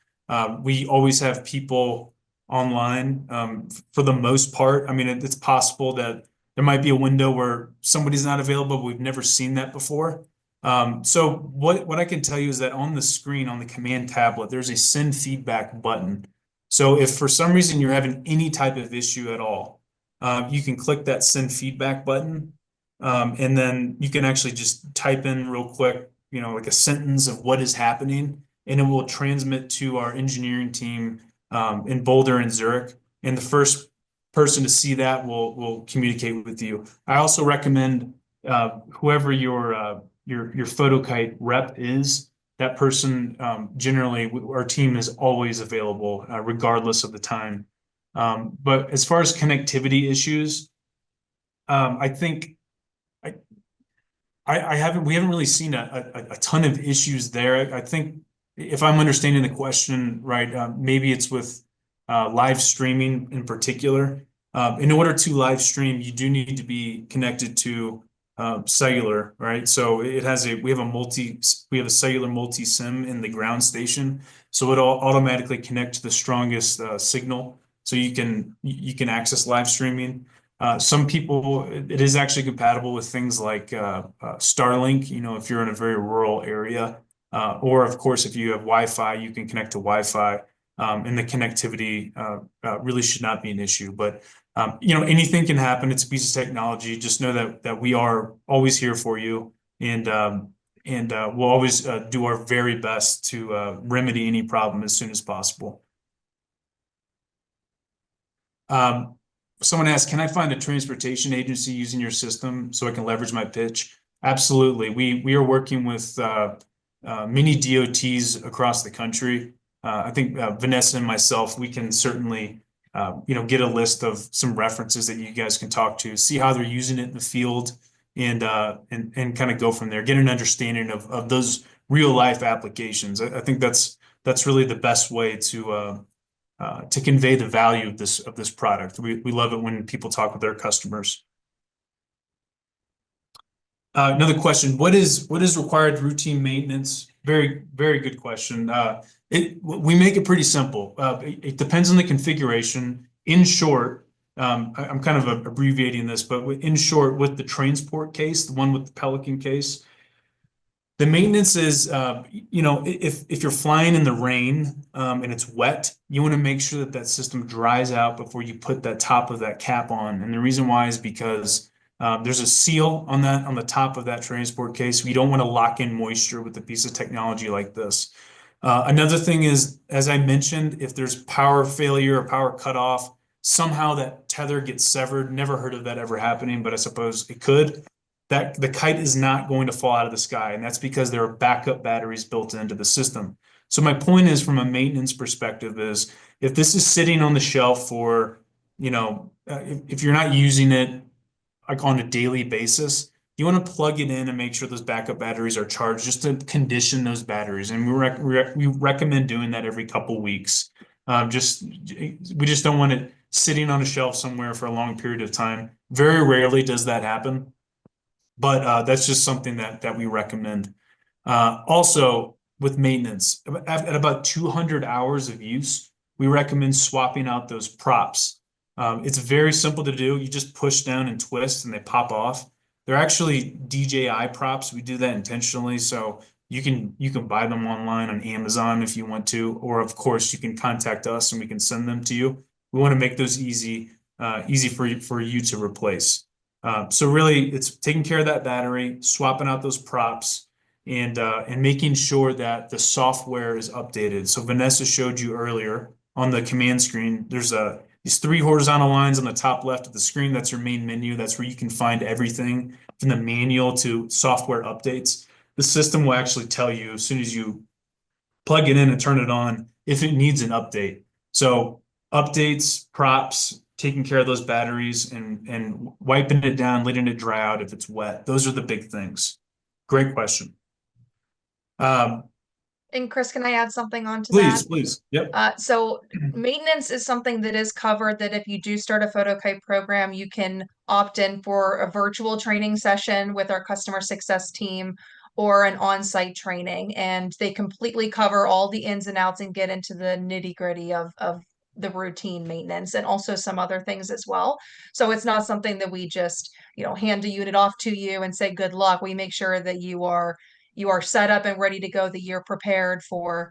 we always have people online for the most part. I mean, it's possible that there might be a window where somebody's not available, but we've never seen that before. So what I can tell you is that on the screen, on the command tablet, there's a send feedback button. So if for some reason you're having any type of issue at all, you can click that send feedback button, and then you can actually just type in real quick, like a sentence of what is happening, and it will transmit to our engineering team in Boulder and Zurich. And the first person to see that will communicate with you. I also recommend whoever your Fotokite rep is, that person, generally our team is always available regardless of the time. But as far as connectivity issues, I think we haven't really seen a ton of issues there. I think if I'm understanding the question right, maybe it's with live streaming in particular. In order to live stream, you do need to be connected to cellular, right? So we have a cellular multi-SIM in the ground station, so it'll automatically connect to the strongest signal, so you can access live streaming. Some people, it is actually compatible with things like Starlink, if you're in a very rural area, or of course, if you have Wi-Fi, you can connect to Wi-Fi, and the connectivity really should not be an issue. But anything can happen. It's a piece of technology. Just know that we are always here for you, and we'll always do our very best to remedy any problem as soon as possible. Someone asked, can I find a transportation agency using your system so I can leverage my pitch? Absolutely. We are working with many DOTs across the country. I think Vanessa and myself, we can certainly get a list of some references that you guys can talk to, see how they're using it in the field, and kind of go from there. Get an understanding of those real life applications. I think that's really the best way to convey the value of this product. We love it when people talk with their customers. Another question: what is required routine maintenance? Very, very good question. We make it pretty simple. It depends on the configuration. In short, I'm kind of abbreviating this, but in short, with the transport case, the one with the Pelican case, the maintenance is, if you're flying in the rain and it's wet, you want to make sure that system dries out before you put that top of that cap on. And the reason why is because there's a seal on the top of that transport case. We don't want to lock in moisture with a piece of technology like this. Another thing is, as I mentioned, if there's power failure or power cutoff, somehow that tether gets severed. Never heard of that ever happening, but I suppose it could. That the kite is not going to fall out of the sky, and that's because there are backup batteries built into the system. So my point is, from a maintenance perspective, is if this is sitting on the shelf for, if you're not using it like on a daily basis, you want to plug it in and make sure those backup batteries are charged, just to condition those batteries. And we recommend doing that every couple weeks. We just don't want it sitting on a shelf somewhere for a long period of time. Very rarely does that happen. But that's just something that we recommend. Also, with maintenance, at about 200 hours of use, we recommend swapping out those props. It's very simple to do. You just push down and twist and they pop off. They're actually DJI props. We do that intentionally. So you can buy them online on Amazon if you want to, or of course you can contact us and we can send them to you. We want to make those easy for you to replace. So really, it's taking care of that battery, swapping out those props, and making sure that the software is updated. So Vanessa showed you earlier on the command screen, there's these 3 horizontal lines on the top left of the screen. That's your main menu. That's where you can find everything from the manual to software updates. The system will actually tell you as soon as you plug it in and turn it on if it needs an update. So updates, props, taking care of those batteries, and wiping it down, letting it dry out if it's wet. Those are the big things. Great question. And Chris, can I add something onto that? Please. Yep. So maintenance is something that is covered, that if you do start a Fotokite program, you can opt in for a virtual training session with our customer success team or an on-site training. And they completely cover all the ins and outs and get into the nitty-gritty of the routine maintenance and also some other things as well. So it's not something that we just, hand a unit off to you and say, good luck. We make sure that you are set up and ready to go, that you're prepared for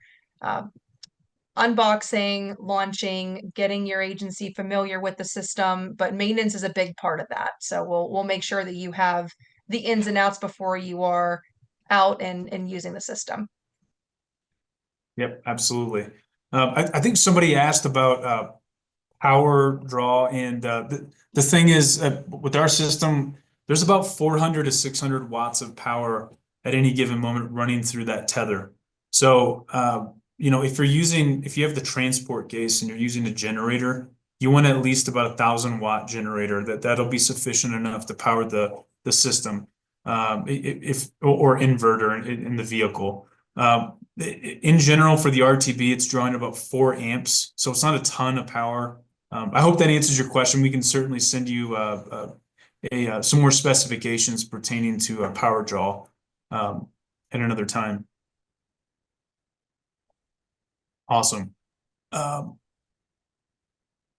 unboxing, launching, getting your agency familiar with the system. But maintenance is a big part of that. So we'll make sure that you have the ins and outs before you are out and using the system. Yep, absolutely. I think somebody asked about power draw, and the thing is, with our system, there's about 400 to 600 watts of power at any given moment running through that tether. So, if you have the transport case and you're using a generator, you want at least about 1,000-watt generator. That'll be sufficient enough to power the system, or inverter in the vehicle. In general, for the RTB, it's drawing about 4 amps, so it's not a ton of power. I hope that answers your question. We can certainly send you some more specifications pertaining to a power draw at another time. Awesome.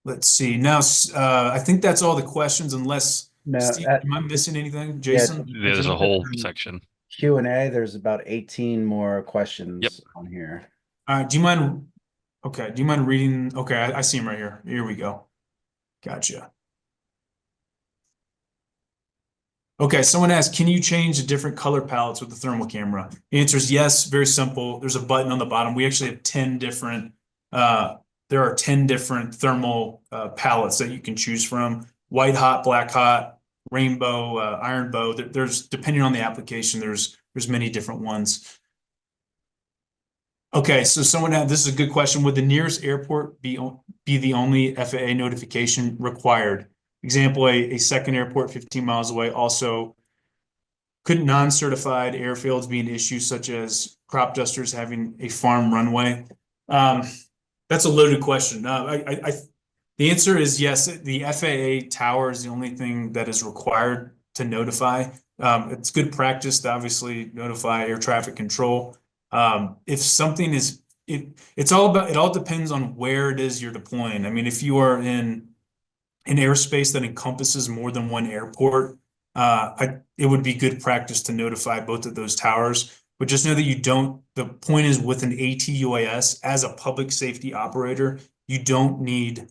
let's see. Now, I think that's all the questions, unless No, Steve, am I missing anything? yeah, Jason? it's There's a whole section. Q&A. There's about 18 more Yep. questions on here. Do you mind? Okay. Do you mind reading? Okay, I see him right here. Here we go. Gotcha. Okay, someone asked, can you change the different color palettes with the thermal camera? The answer is yes, very simple. There's a button on the bottom. We actually have 10 different, there are 10 different thermal palettes that you can choose from. White hot, black hot, rainbow, iron bow. There's, depending on the application, there's many different ones. Okay, so someone had, this is a good question. Would the nearest airport be the only FAA notification required? Example, a second airport 15 miles away. Also, could non-certified airfields be an issue, such as crop dusters having a farm runway? That's a loaded question. The answer is yes. The FAA tower is the only thing that is required to notify. It's good practice to obviously notify air traffic control. If something is, it all depends on where it is you're deploying. I mean, if you are in an airspace that encompasses more than one airport, it would be good practice to notify both of those towers. But just know that you don't, the point is with an ATUAS as a public safety operator, you don't need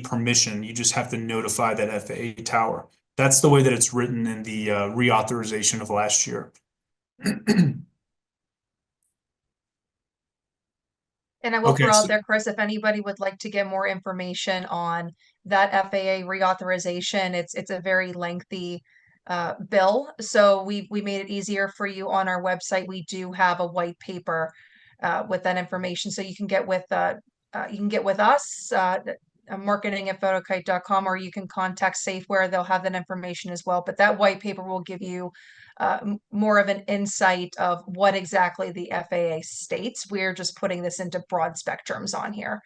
permission. You just have to notify that FAA tower. That's the way that it's written in the reauthorization of last year. And I will Okay, throw out so- there, Chris, if anybody would like to get more information on that FAA reauthorization, it's a very lengthy bill. So we made it easier for you on our website. We do have a white paper with that information, so you can get with us. Marketing at fotokite.com, or you can contact Safeware. They'll have that information as well. But that white paper will give you more of an insight of what exactly the FAA states. We're just putting this into broad spectrums on here.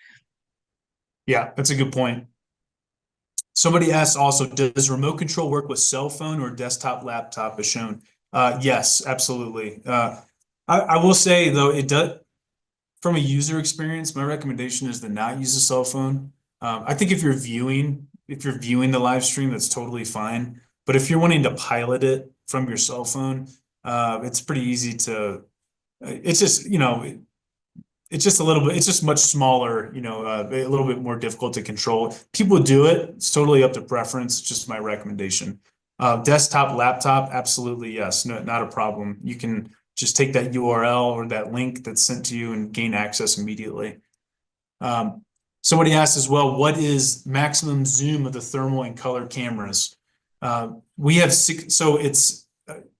Yeah, that's a good point. Somebody asked also, does remote control work with cell phone or desktop, laptop as shown? Yes, absolutely. I will say though, it does, from a user experience, my recommendation is to not use a cell phone. I think if you're viewing the live stream, that's totally fine. But if you're wanting to pilot it from your cell phone, it's pretty easy to, it's just, it's just a little bit, it's just much smaller, a little bit more difficult to control. People do it. It's totally up to preference. It's just my recommendation. Desktop, laptop, absolutely, yes. No, not a problem. You can just take that URL or that link that's sent to you and gain access immediately. Somebody asked as well, what is maximum zoom of the thermal and color cameras? We have 6, so it's,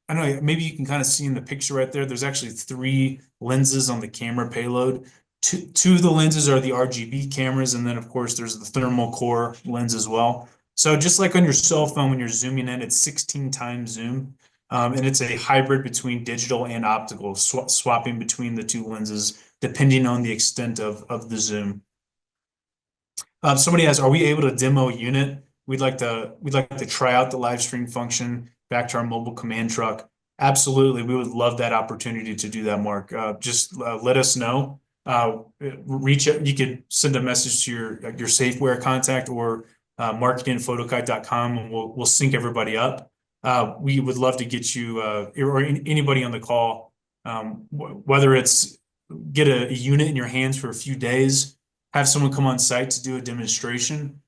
I know maybe you can kind of see in the picture right there, there's actually 3 lenses on the camera payload. Two of the lenses are the RGB cameras, and then of course there's the thermal core lens as well. So just like on your cell phone, when you're zooming in, it's 16 times zoom. And it's a hybrid between digital and optical, swapping between the 2 lenses, depending on the extent of the zoom. Somebody asked, are we able to demo a unit? We'd like to try out the live stream function back to our mobile command truck. Absolutely, we would love that opportunity to do that, Mark. Just let us know. Reach out. You could send a message to your Safeware contact or marketing@fotokite.com, and we'll sync everybody up. We would love to get you or anybody on the call, whether it's get a unit in your hands for a few days, have someone come on site to do a demonstration,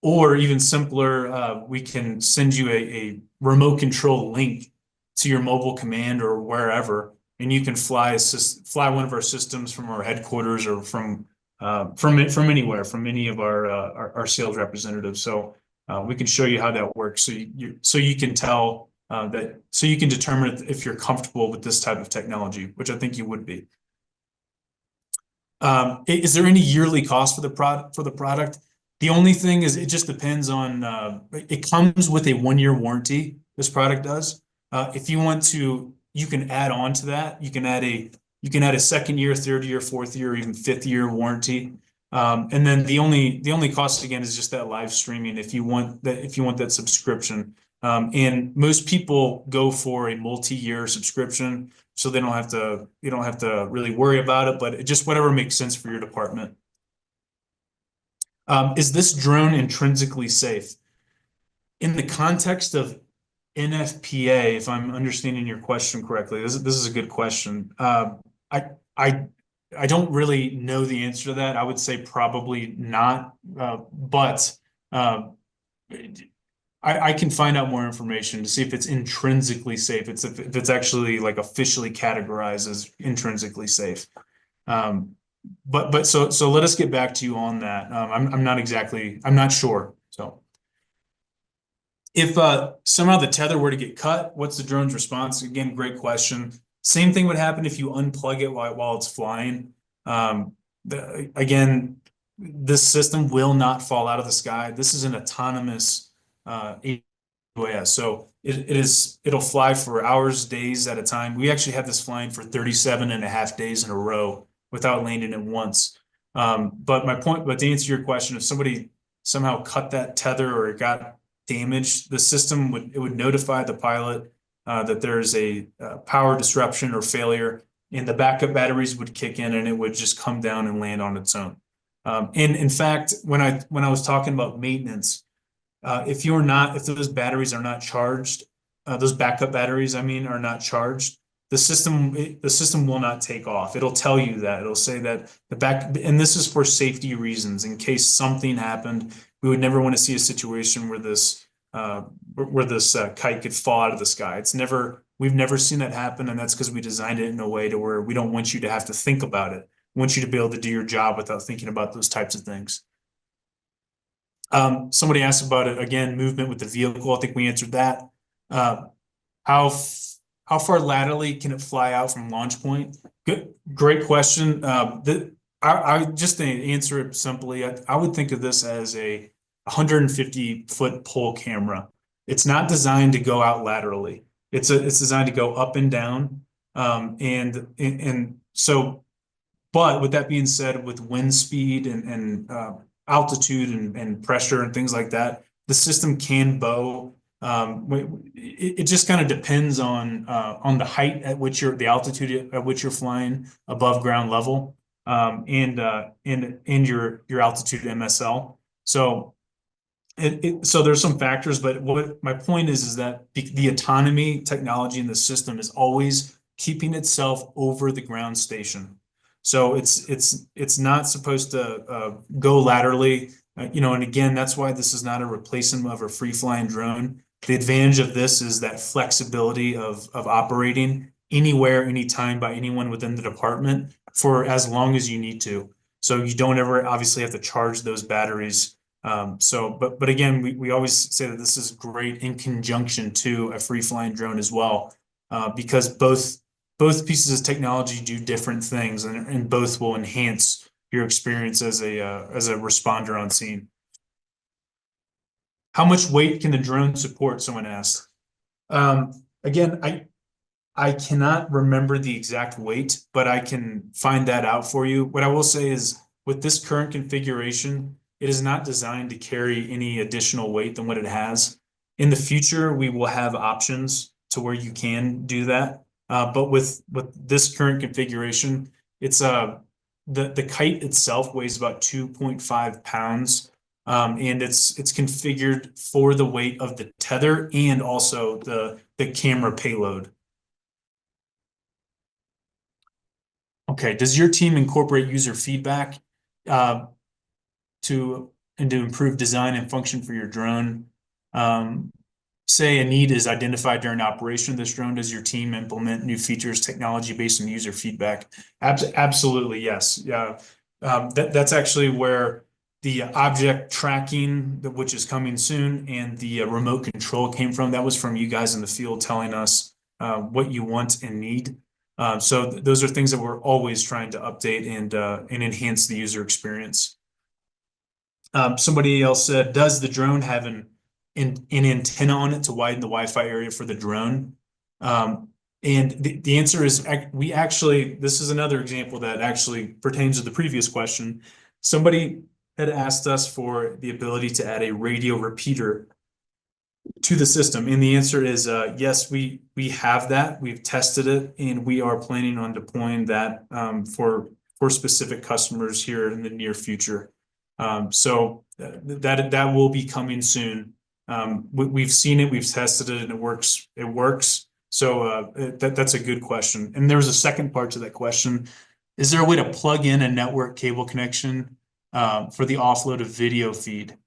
or even simpler, we can send you a remote control link to your mobile command or wherever, and you can fly one of our systems from our headquarters or from anywhere, from any of our sales representatives. So we can show you how that works, so you can tell so you can determine if you're comfortable with this type of technology, which I think you would be. Is there any yearly cost for the product? The only thing is it just depends on, it comes with a 1-year warranty. This product does. If you want to, you can add on to that. You can add a 2nd year, 3rd year, 4th year, even 5th year warranty. And then the only cost again is just that live streaming if you want that subscription. And most people go for a multi-year subscription, so they don't have to really worry about it, but just whatever makes sense for your department. Is this drone intrinsically safe? In the context of NFPA, if I'm understanding your question correctly, this is a good question. I I I don't really know the answer to that. I would say probably not, but uh, I can find out more information to see if it's intrinsically safe. If it's actually like officially categorized as intrinsically safe. Um, but so let us get back to you on that. I'm not sure. So if somehow the tether were to get cut, what's the drone's response? Again, great question. Same thing would happen if you unplug it while it's flying. Again, this system will not fall out of the sky. This is an autonomous AWS. So it'll fly for hours, days at a time. We actually had this flying for 37 and a half days in a row without landing it once. But to answer your question, if somebody somehow cut that tether or it got damaged, the system would notify the pilot that there's a power disruption or failure, and the backup batteries would kick in, and it would just come down and land on its own. And in fact, when I was talking about maintenance, if those batteries are not charged, those backup batteries, I mean, are not charged, the system will not take off. It'll tell you that. It'll say that and this is for safety reasons. In case something happened, we would never want to see a situation where this kite could fall out of the sky. We've never seen that happen, and that's because we designed it in a way to where we don't want you to have to think about it. We want you to be able to do your job without thinking about those types of things. Somebody asked about it again, movement with the vehicle. I think we answered that. How far laterally can it fly out from launch point? Great question. I just to answer it simply, I would think of this as a 150-foot pole camera. It's not designed to go out laterally. It's designed to go up and down. And so, but with that being said, with wind speed and altitude and pressure and things like that, the system can bow. It just kind of depends on the height at which the altitude at which you're flying above ground level, and your altitude MSL. So so there's some factors, but what my point is that the autonomy technology in the system is always keeping itself over the ground station. So it's not supposed to go laterally, and again, that's why this is not a replacement of a free flying drone. The advantage of this is that flexibility of operating anywhere, anytime by anyone within the department for as long as you need to. So you don't ever obviously have to charge those batteries. But again, we always say that this is great in conjunction to a free flying drone as well, because both pieces of technology do different things, and both will enhance your experience as a responder on scene. How much weight can the drone support? Someone asked. Again, I cannot remember the exact weight, but I can find that out for you. What I will say is, with this current configuration, it is not designed to carry any additional weight than what it has. In the future, we will have options to where you can do that. But with this current configuration, it's the kite itself weighs about 2.5 pounds. And it's configured for the weight of the tether and also the camera payload. Okay, does your team incorporate user feedback to improve design and function for your drone? Say a need is identified during operation of this drone, does your team implement new features, technology based on user feedback? Absolutely, yes. Yeah, that's actually where the object tracking, which is coming soon, and the remote control came from. That was from you guys in the field telling us what you want and need. So those are things that we're always trying to update and enhance the user experience. Somebody else said, does the drone have an antenna on it to widen the Wi-Fi area for the drone? And the answer is, this is another example that actually pertains to the previous question. Somebody had asked us for the ability to add a radio repeater to the system, and the answer is yes, we have that. We've tested it, and we are planning on deploying that for specific customers here in the near future. So that will be coming soon. We've seen it, we've tested it, and it works. It works. So that's a good question. And there was a second part to that question. Is there a way to plug in a network cable connection for the offload of video feed?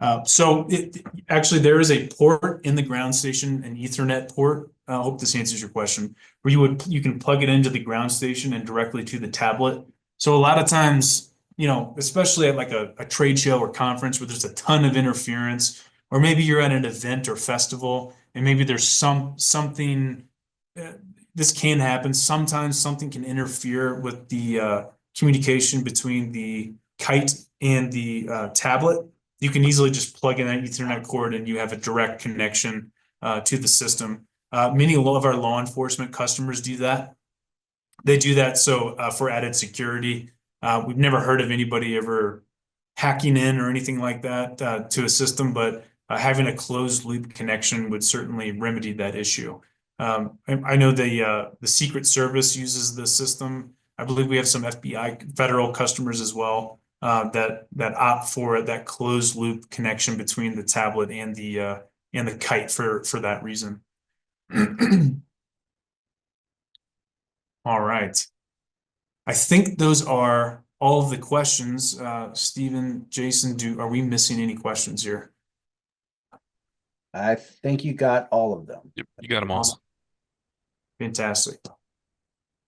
Actually, there is a port in the ground station, an Ethernet port. I hope this answers your question, where you can plug it into the ground station and directly to the tablet. So a lot of times, especially at like a trade show or conference where there's a ton of interference, or maybe you're at an event or festival, and maybe there's something. This can happen. Sometimes something can interfere with the communication between the kite and the tablet. You can easily just plug in that Ethernet cord and you have a direct connection to the system. Many of our law enforcement customers do that. They do that for added security. We've never heard of anybody ever hacking in or anything like that to a system, but having a closed loop connection would certainly remedy that issue. I know the Secret Service uses the system. I believe we have some FBI federal customers as well that opt for that closed loop connection between the tablet and the kite for that reason. All right. I think those are all of the questions. Stephen, Jason, are we missing any questions here? I think you got all of them. Yep, you got them all. Fantastic.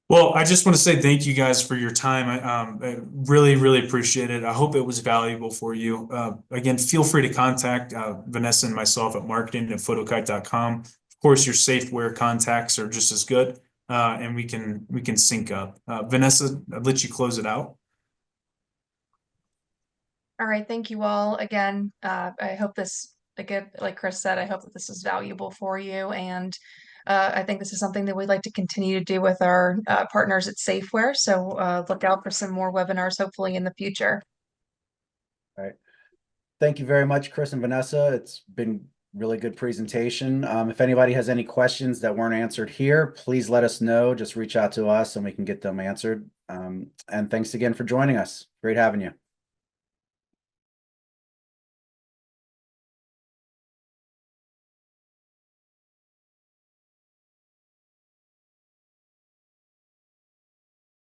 Well, I just want to say thank you guys for your time. I really, really appreciate it. I hope it was valuable for you. Again, feel free to contact Vanessa and myself at marketing@fotokite.com. Of course, your Safeware contacts are just as good, and we can sync up. Vanessa, I'll let you close it out. All right, thank you all again. I hope this, again, like Chris said, I hope that this is valuable for you, and I think this is something that we'd like to continue to do with our partners at Safeware. So look out for some more webinars, hopefully in the future. All right. Thank you very much, Chris and Vanessa. It's been really good presentation. If anybody has any questions that weren't answered here, please let us know. Just reach out to us and we can get them answered. And thanks again for joining us. Great having you.